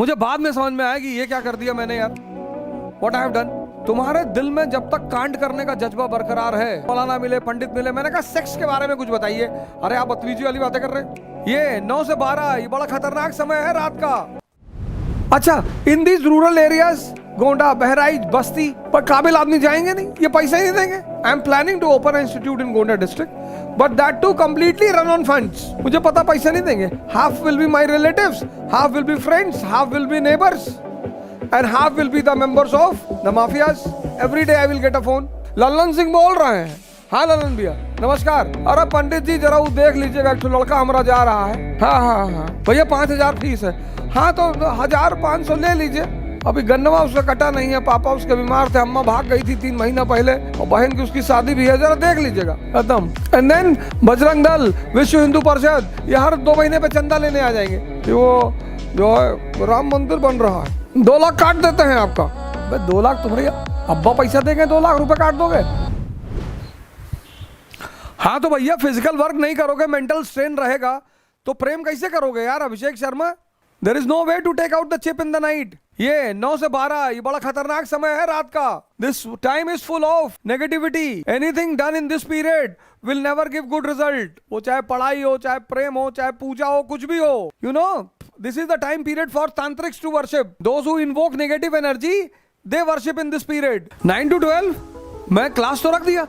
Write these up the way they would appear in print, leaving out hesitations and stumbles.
मुझे बाद में समझ में आया कि ये क्या कर दिया मैंने यार, व्हाट आई हैव डन। तुम्हारे दिल में जब तक कांड करने का जज्बा बरकरार है, मौलाना मिले, पंडित मिले, मैंने कहा सेक्स के बारे में कुछ बताइए। अरे आप बदतमीजी वाली बातें कर रहे हैं। ये 9 से 12 ये बड़ा खतरनाक समय है रात का। अच्छा, in these rural areas, Gonda, Bahraich, बस्ती पर काबिल आदमी जाएंगे नहीं, ये पैसे ही नहीं देंगे। I am planning to open institute in Gonda district, but that to completely run on funds. मुझे पता पैसे नहीं देंगे। Half will be my relatives, half will be friends, half will be neighbours, and half will be the members of the mafias. Every day I will get a phone. Lalan Singh बोल रहे हैं। हाँ ललन भैया नमस्कार। अरे पंडित जी जरा वो देख लीजिएगा, एक लड़का हमारा जा रहा है। हाँ भैया 5000 फीस है। हाँ तो 1500 ले लीजिए। अभी गन्नवा उसका कटा नहीं है, पापा उसके बीमार थे, अम्मा भाग गई थी 3 महीना पहले, और बहन की उसकी शादी भी है, जरा देख लीजिएगा खत्म। एंड देन बजरंग दल, विश्व हिंदू परिषद, ये हर 2 महीने पे चंदा लेने आ जाएंगे कि वो जो है राम मंदिर बन रहा है, 2 लाख काट देते हैं आपका। 2 लाख तुम्हारे अब्बा पैसा देंगे, 2 लाख रुपए काट दोगे। हाँ तो भैया फिजिकल वर्क नहीं करोगे, मेंटल स्ट्रेन रहेगा, तो प्रेम कैसे करोगे यार Abhishek Sharma. There is no way to take out the chip in the night. ये 9 से 12 ये बड़ा खतरनाक समय है रात का। This time is full of negativity. Anything done in this period will never give good result. वो चाहे पढ़ाई हो, चाहे प्रेम हो, चाहे पूजा हो, कुछ भी हो। You know this is the time period for tantrics to worship. Those who invoke negative energy, they worship in this period. 9 to 12 मैं क्लास तो रख दिया,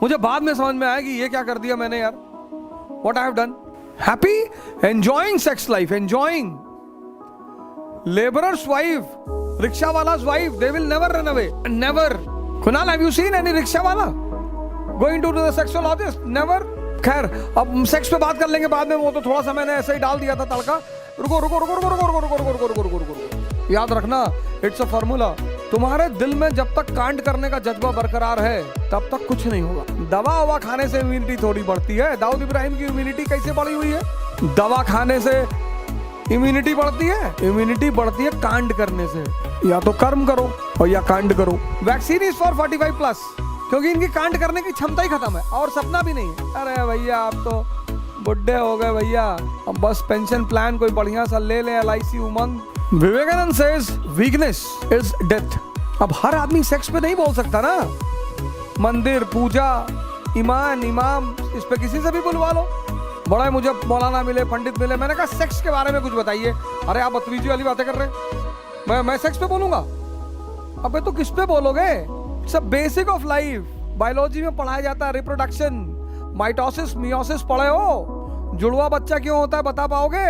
मुझे बाद में समझ में आया कि ये क्या कर दिया मैंने यार, what I have done. Happy, enjoying sex life, enjoying. Laborer's wife, rickshaw wala's wife, they will never run away. Never. Kunal, have you seen any rickshaw wala going to the sexologist? Never. खैर अब sex पे बात कर लेंगे बाद में, वो तो थोड़ा सा मैंने ऐसे ही डाल दिया था तड़का। रुको रुको रुको रुको रुको रुको रुको रुको रुको रुको रुको, याद रखना इट्स अ फार्मूला। तुम्हारे दिल में जब तक कांड करने का जज्बा बरकरार है तब तक कुछ नहीं होगा। दवा ववा खाने से इम्यूनिटी थोड़ी बढ़ती है। दाऊद इब्राहिम की इम्यूनिटी कैसे बढ़ी हुई है? दवा खाने से इम्यूनिटी बढ़ती है? इम्यूनिटी बढ़ती है कांड करने से। या तो कर्म करो और या कांड करो। वैक्सीन इज फॉर 45+, क्योंकि इनकी कांड करने की क्षमता ही खत्म है और सपना भी नहीं है। अरे भैया आप तो बुढ़े हो गए भैया, अब बस पेंशन प्लान कोई बढ़िया सा ले लें, LIC, Umang. Vivekananda says weakness is death. अब हर आदमी सेक्स पे नहीं बोल सकता ना। मंदिर, पूजा, ईमान, इमाम, इस पे किसी से भी बुलवा लो। बड़ा मुझे मौलाना मिले, पंडित मिले, मैंने कहा सेक्स के बारे में कुछ बताइए। अरे आप बदतमीजी वाली बातें कर रहे हैं। मैं सेक्स पे बोलूंगा? अबे तो किस पे बोलोगे? सब बेसिक ऑफ लाइफ बायोलॉजी में पढ़ाया जाता है। रिप्रोडक्शन, माइटोसिस, मियोसिस पढ़े हो? जुड़वा बच्चा क्यों होता है बता पाओगे?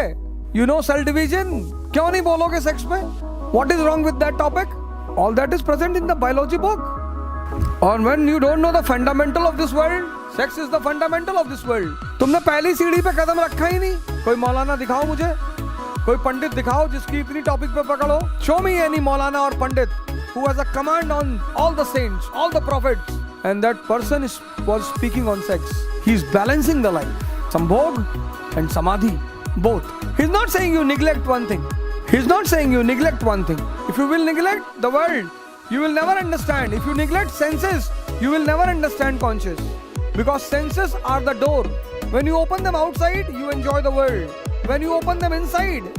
यू नो सेल डिवीजन, क्यों नहीं बोलोगे सेक्स पे? What is wrong with that topic? All that is present in the biology book. और when you don't know the fundamental of this world, sex is the fundamental of this world. तुमने पहली सीढ़ी पे कदम रखा ही नहीं। कोई मौलाना दिखाओ मुझे, कोई पंडित दिखाओ जिसकी इतनी टॉपिक पे पकड़ हो। शो मी एनी मौलाना और पंडित who has a command on all the saints, all the prophets, and that person was speaking on sex. He is balancing the life, sambhog and samadhi, both. He's not saying you neglect one thing. He's not saying you neglect one thing. If you will neglect the world, you will never understand. If you neglect senses, you will never understand conscious. Because senses are the door. When you open them outside, you enjoy the world. When you open them inside,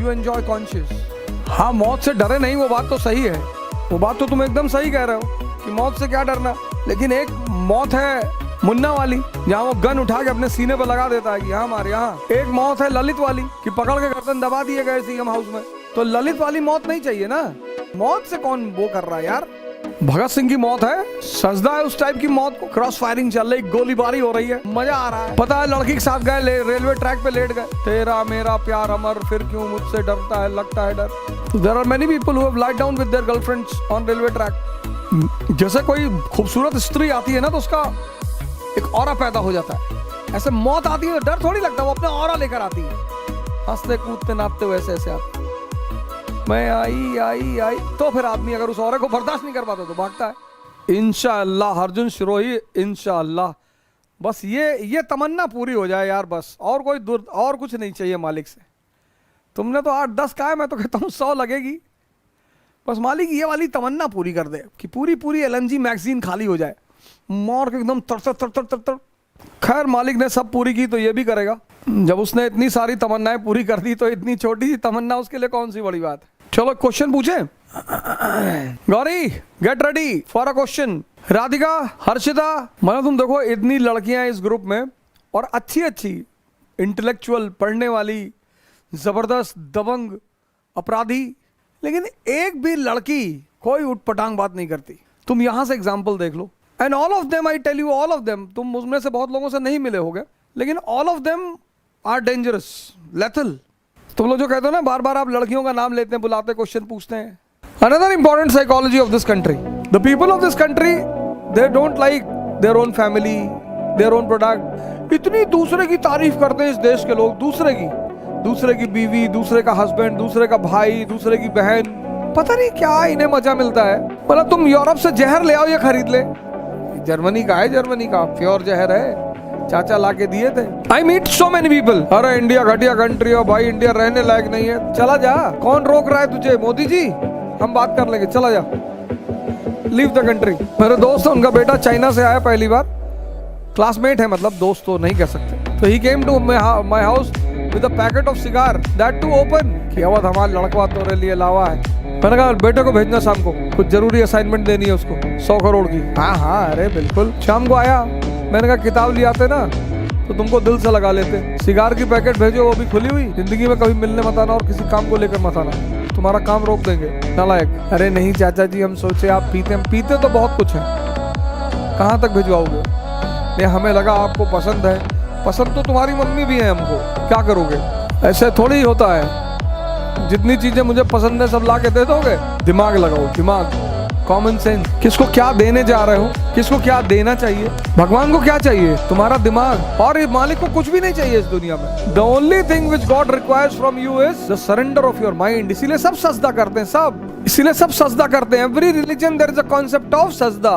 you enjoy conscious. हाँ मौत से डरे नहीं, वो बात तो सही है। वो बात तो तुम एकदम सही कह रहे हो कि मौत से क्या डरना। लेकिन एक मौत है मुन्ना वाली, जहाँ वो गन उठा के अपने सीने पर लगा देता है कि यहाँ मार यहाँ। एक मौत है ललित वाली कि पकड़ के गर्दन दबा दिए गए सीएम हाउस में। तो ललित वाली मौत नहीं चाहिए ना। मौत से कौन वो कर रहा है यार? भगत सिंह की मौत है, सजदा है उस टाइप की मौत को। क्रॉस फायरिंग चल रही, गोलीबारी हो रही है, मजा आ रहा है। पता है लड़की के साथ गए, रेलवे ट्रैक पे लेट गए। तेरा मेरा प्यार अमर, फिर क्यों मुझसे डरता है, लगता है डर। There are many people who have lied down with their girlfriends on railway track. जैसे कोई खूबसूरत स्त्री आती है ना तो उसका एक ऑरा पैदा हो जाता है। ऐसे मौत आती है तो डर थोड़ी लगता, वो अपना ऑरा लेकर आती है। हंसते कूदते नाचते हुए ऐसे ऐसे आती। मैं आई तो फिर आदमी अगर उस औरत को बर्दाश्त नहीं कर पाता तो भागता है। इंशाअल्लाह अर्जुन शिरोही, इंशाअल्लाह बस ये तमन्ना पूरी हो जाए यार, बस। और कोई और कुछ नहीं चाहिए मालिक से। तुमने तो 8-10 कहा है, मैं तो कहता हूँ 100 लगेगी। बस मालिक ये वाली तमन्ना पूरी कर दे कि पूरी LMG मैगजीन खाली हो जाए, मोर के एकदम तर। खैर मालिक ने सब पूरी की तो ये भी करेगा। जब उसने इतनी सारी तमन्नाएं पूरी कर दी तो इतनी छोटी सी तमन्ना उसके लिए कौन सी बड़ी बात। चलो क्वेश्चन पूछे। Gauri get ready for a question. Radhika, Harshita, मतलब तुम देखो इतनी लड़कियां इस ग्रुप में और अच्छी अच्छी इंटेलेक्चुअल, पढ़ने वाली, जबरदस्त, दबंग, अपराधी, लेकिन एक भी लड़की कोई उठपटांग बात नहीं करती। तुम यहां से एग्जाम्पल देख लो। And all of them, I tell you, all of them, तुम उसमें से बहुत लोगों से नहीं मिले होगे, लेकिन all of them are dangerous, lethal. तुम लोग जो कहते हो ना बार बार आप लड़कियों का नाम लेते हैं, बुलाते, क्वेश्चन पूछते हैं। Another important psychology of this country, the people of this country, they don't like their own family, their own product. इतनी दूसरे की तारीफ करते हैं इस देश के लोग, दूसरे की बीवी, दूसरे का हस्बैंड, दूसरे का भाई, दूसरे की बहन, पता नहीं क्या इन्हें मजा मिलता है। मतलब तुम यूरोप से जहर ले आओ, ये खरीद ले। जर्मनी का है, जर्मनी का प्योर जहर है, चाचा ला के दिए थे। I meet so many people, अरे इंडिया घटिया कंट्री है भाई, इंडिया रहने लायक नहीं है। चला जा, कौन रोक रहा है तुझे? मोदी जी, हम बात कर लेंगे, चला जा, लीव द कंट्री। मेरे दोस्त उनका बेटा चाइना से आया पहली बार, क्लासमेट है, मतलब दोस्त तो नहीं कह सकते। तो he came to my house with a packet of cigar, that to open. कि अवध हमारा लड़का तेरे लिए लावा है। मैंने कहा बेटे को भेजना शाम को, कुछ जरूरी असाइनमेंट देनी है उसको 100 करोड़ की। हाँ, अरे बिल्कुल। शाम को आया, मैंने कहा किताब ले आते ना तो तुमको दिल से लगा लेते। सिगार की पैकेट भेजो, वो भी खुली हुई। जिंदगी में कभी मिलने मत आना और किसी काम को लेकर मत आना, तुम्हारा काम रोक देंगे, नालायक। अरे नहीं चाचा जी, हम सोचे आप पीते, हम पीते तो बहुत कुछ है, कहाँ तक भिजवाओगे? नहीं, हमें लगा आपको पसंद है। पसंद तो तुम्हारी मम्मी भी है हमको, क्या करोगे? ऐसे थोड़ी ही होता है, जितनी चीजें मुझे पसंद है सब ला के दे दोगे? दिमाग लगाओ, दिमाग, कॉमन सेंस। किसको क्या देने जा रहे हो, किसको क्या देना चाहिए? भगवान को क्या चाहिए? तुम्हारा दिमाग। और मालिक को कुछ भी नहीं चाहिए इस दुनिया में। The only thing which God requires from you is the surrender of your mind. इसीलिए सब सजदा करते हैं, सब, इसीलिए सब सजदा करते हैं। Every religion there is a concept of सजदा।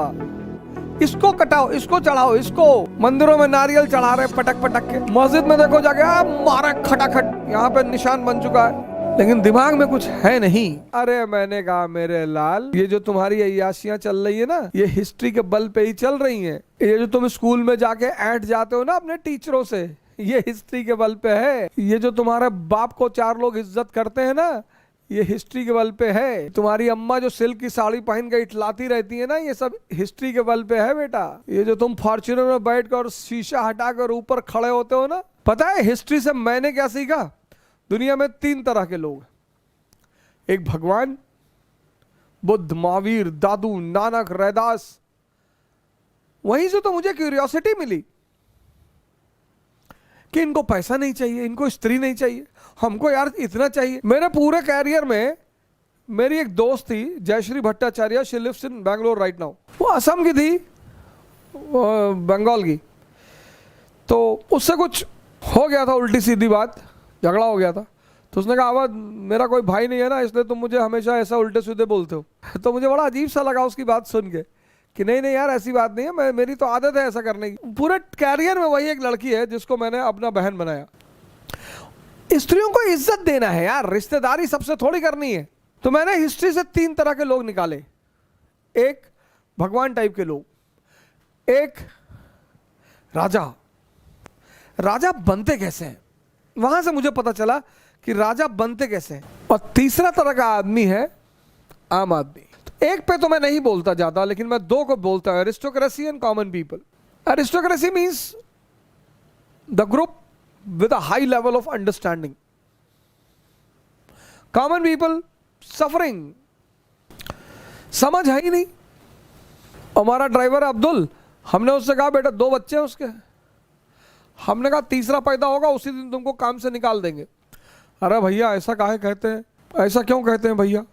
इसको कटाओ, इसको चढ़ाओ, इसको। मंदिरों में नारियल चढ़ा रहे पटक पटक के, मस्जिद में देखो जाके मारा खटाखट, यहाँ पे निशान बन चुका है, लेकिन दिमाग में कुछ है नहीं। अरे मैंने कहा मेरे लाल, ये जो तुम्हारी अय्याशियां चल रही है ना, ये हिस्ट्री के बल पे ही चल रही हैं। ये जो तुम स्कूल में जाके ऐंठ जाते हो ना अपने टीचरों से, ये हिस्ट्री के बल पे है। ये जो तुम्हारे बाप को 4 लोग इज्जत करते हैं ना, ये हिस्ट्री के बल पे है। तुम्हारी अम्मा जो सिल्क की साड़ी पहन के इटलाती रहती है ना, ये सब हिस्ट्री के बल पे है बेटा। ये जो तुम फॉर्च्यूनर में बैठकर शीशा हटाकर ऊपर खड़े होते हो ना, पता है हिस्ट्री से मैंने क्या सीखा? दुनिया में 3 तरह के लोग, एक भगवान, बुद्ध, महावीर, दादू, नानक, रैदास। वहीं से तो मुझे क्यूरियोसिटी मिली कि इनको पैसा नहीं चाहिए, इनको स्त्री नहीं चाहिए, हमको यार इतना चाहिए। मेरे पूरे कैरियर में मेरी एक दोस्त थी Jayashri Bhattacharya, she lives in Bangalore right now. वो असम की थी, बंगाल की। तो उससे कुछ हो गया था, उल्टी सीधी बात, झगड़ा हो गया था। तो उसने कहा अवध, मेरा कोई भाई नहीं है ना, इसलिए तुम मुझे हमेशा ऐसा उल्टे सीधे बोलते हो। तो मुझे बड़ा अजीब सा लगा उसकी बात सुन के कि नहीं यार ऐसी बात नहीं है, मेरी तो आदत है ऐसा करने की। पूरे कैरियर में वही एक लड़की है जिसको मैंने अपना बहन बनाया। स्त्रियों को इज्जत देना है यार, रिश्तेदारी सबसे थोड़ी करनी है। तो मैंने हिस्ट्री से 3 तरह के लोग निकाले। एक भगवान टाइप के लोग, एक राजा बनते कैसे हैं, वहां से मुझे पता चला कि राजा बनते कैसे हैं। और तीसरा तरह का आदमी है आम आदमी। तो एक पे तो मैं नहीं बोलता ज्यादा, लेकिन मैं 2 को बोलता हूं, aristocracy and common people. Aristocracy means the group with a high level of understanding. Common people suffering, समझ है ही नहीं। हमारा ड्राइवर अब्दुल, हमने उससे कहा बेटा 2 बच्चे हैं उसके, हमने कहा तीसरा पैदा होगा उसी दिन तुमको काम से निकाल देंगे। अरे भैया ऐसा काहे कहते हैं, ऐसा क्यों कहते हैं भैया?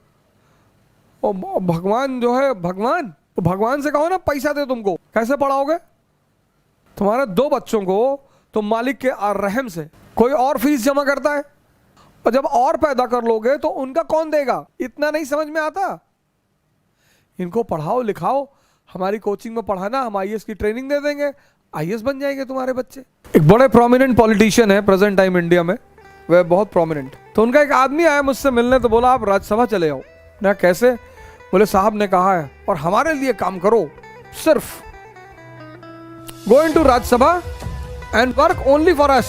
और भगवान जो है, भगवान से कहो ना पैसा दे तुमको, कैसे पढ़ाओगे? तुम्हारे 2 बच्चों को तो मालिक के रहम से कोई और फीस जमा करता है, और जब और पैदा कर लोगे तो उनका कौन देगा? इतना नहीं समझ में आता। इनको पढ़ाओ लिखाओ, हमारी कोचिंग में पढ़ाना, हम IAS की ट्रेनिंग दे देंगे, IAS बन जाएंगे तुम्हारे बच्चे। एक बड़े प्रोमिनेंट पॉलिटिशियन है प्रेजेंट टाइम इंडिया में, वह बहुत प्रोमिनेंट। तो उनका एक आदमी आया मुझसे मिलने, तो बोला आप राज्यसभा चले आओ। ना कैसे? बोले साहब ने कहा है और हमारे लिए काम करो, सिर्फ go into Rajya Sabha and work only for us,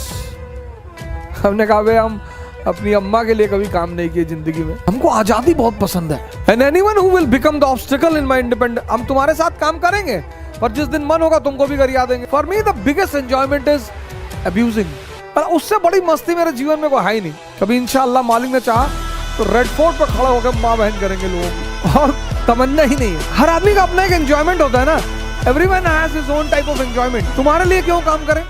हमने कहा भाई हम अपनी अम्मा के लिए कभी काम नहीं किए जिंदगी में, हमको आजादी बहुत पसंद है। And anyone who will become the obstacle in my independence, हम तुम्हारे साथ काम करेंगे पर जिस दिन मन होगा तुमको भी गरिया देंगे। For me the biggest enjoyment is abusing, पर उससे बड़ी मस्ती मेरे जीवन में कोई है ही नहीं। कभी इंशाअल्लाह मालिक ने चाहा तो रेड फोर्ट पर खड़ा होकर माँ बहन करेंगे लोगों को, और तमन्ना ही नहीं है। हर आदमी का अपना एक एंजॉयमेंट होता है ना, everyone has his own type of enjoyment. तुम्हारे लिए क्यों काम करें?